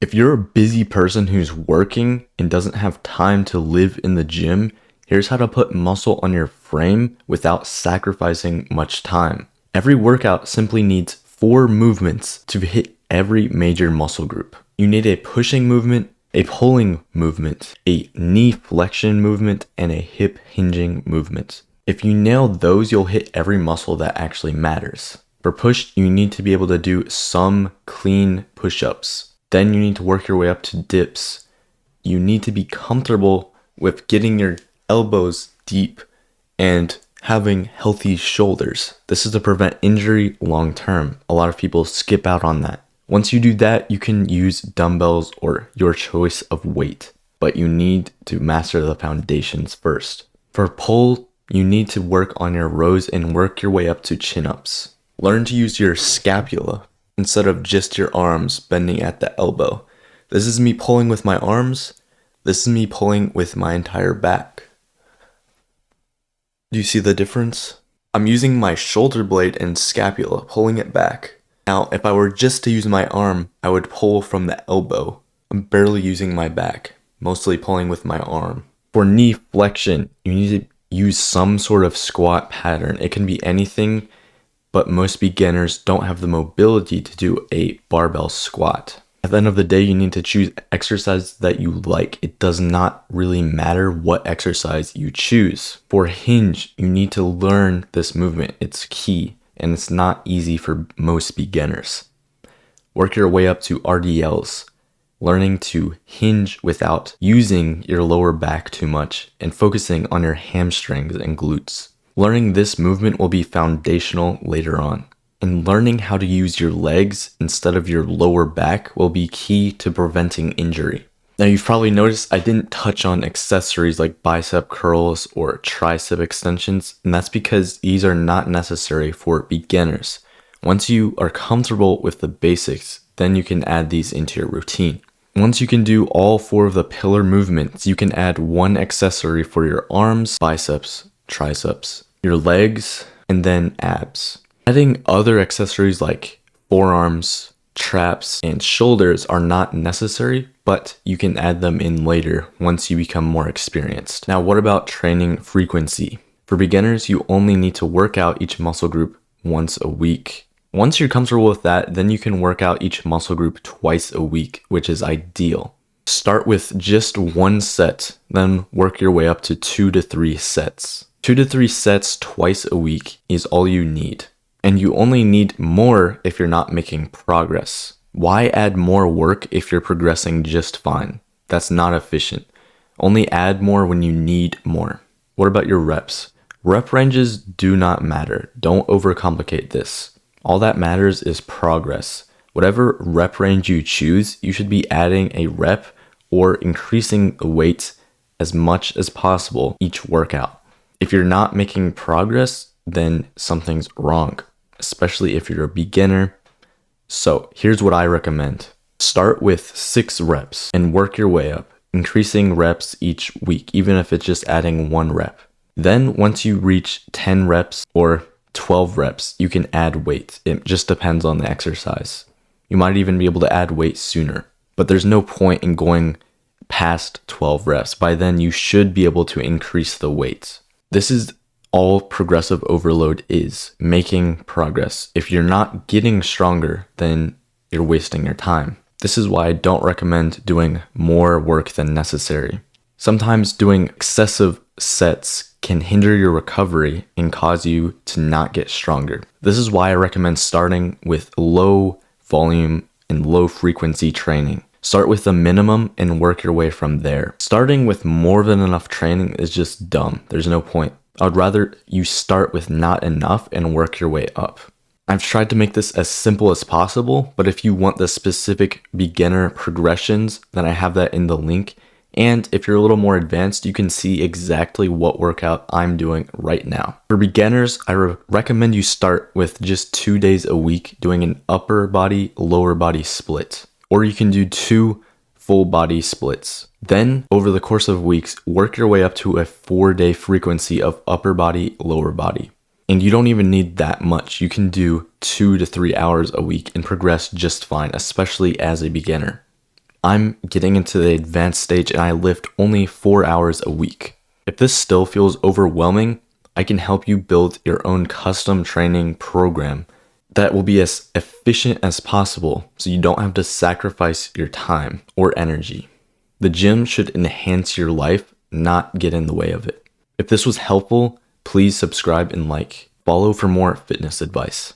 If you're a busy person who's working and doesn't have time to live in the gym, here's how to put muscle on your frame without sacrificing much time. Every workout simply needs 4 movements to hit every major muscle group. You need a pushing movement, a pulling movement, a knee flexion movement, and a hip hinging movement. If you nail those, you'll hit every muscle that actually matters. For push, you need to be able to do some clean push-ups. Then you need to work your way up to dips. You need to be comfortable with getting your elbows deep and having healthy shoulders. This is to prevent injury long term. A lot of people skip out on that. Once you do that, you can use dumbbells or your choice of weight, but you need to master the foundations first. For pull, you need to work on your rows and work your way up to chin-ups. Learn to use your scapula instead of just your arms bending at the elbow. This is me pulling with my arms. This is me pulling with my entire back. Do you see the difference? I'm using my shoulder blade and scapula, pulling it back. Now, if I were just to use my arm, I would pull from the elbow. I'm barely using my back, mostly pulling with my arm. For knee flexion, you need to use some sort of squat pattern. It can be anything, but most beginners don't have the mobility to do a barbell squat. At the end of the day, you need to choose exercises that you like. It does not really matter what exercise you choose. For hinge, you need to learn this movement. It's key, and it's not easy for most beginners. Work your way up to RDLs, learning to hinge without using your lower back too much and focusing on your hamstrings and glutes. Learning this movement will be foundational later on. And learning how to use your legs instead of your lower back will be key to preventing injury. Now, you've probably noticed I didn't touch on accessories like bicep curls or tricep extensions, and that's because these are not necessary for beginners. Once you are comfortable with the basics, then you can add these into your routine. Once you can do all 4 of the pillar movements, you can add 1 accessory for your arms, biceps, triceps, your legs, and then abs. Adding other accessories like forearms, traps, and shoulders are not necessary, but you can add them in later once you become more experienced. Now, what about training frequency? For beginners, you only need to work out each muscle group once a week. Once you're comfortable with that, then you can work out each muscle group twice a week, which is ideal. Start with just 1 set, then work your way up to 2 to 3 sets. 2 to 3 sets twice a week is all you need. And you only need more if you're not making progress. Why add more work if you're progressing just fine? That's not efficient. Only add more when you need more. What about your reps? Rep ranges do not matter. Don't overcomplicate this. All that matters is progress. Whatever rep range you choose, you should be adding a rep or increasing the weight as much as possible each workout. If you're not making progress, then something's wrong, especially if you're a beginner. So here's what I recommend. Start with 6 reps and work your way up, increasing reps each week, even if it's just adding 1 rep. Then once you reach 10 reps or 12 reps, you can add weight. It just depends on the exercise. You might even be able to add weight sooner, but there's no point in going past 12 reps. By then you should be able to increase the weight. This is all progressive overload is, making progress. If you're not getting stronger, then you're wasting your time. This is why I don't recommend doing more work than necessary. Sometimes doing excessive sets can hinder your recovery and cause you to not get stronger. This is why I recommend starting with low volume and low frequency training. Start with the minimum and work your way from there. Starting with more than enough training is just dumb. There's no point. I would rather you start with not enough and work your way up. I've tried to make this as simple as possible, but if you want the specific beginner progressions, then I have that in the link. And if you're a little more advanced, you can see exactly what workout I'm doing right now. For beginners, I recommend you start with just 2 days a week doing an upper body, lower body split. Or you can do 2 full body splits. Then, over the course of weeks, work your way up to a 4-day frequency of upper body, lower body. And you don't even need that much. You can do 2 to 3 hours a week and progress just fine, especially as a beginner. I'm getting into the advanced stage and I lift only 4 hours a week. If this still feels overwhelming, I can help you build your own custom training program that will be as efficient as possible so you don't have to sacrifice your time or energy. The gym should enhance your life, not get in the way of it. If this was helpful, please subscribe and like. Follow for more fitness advice.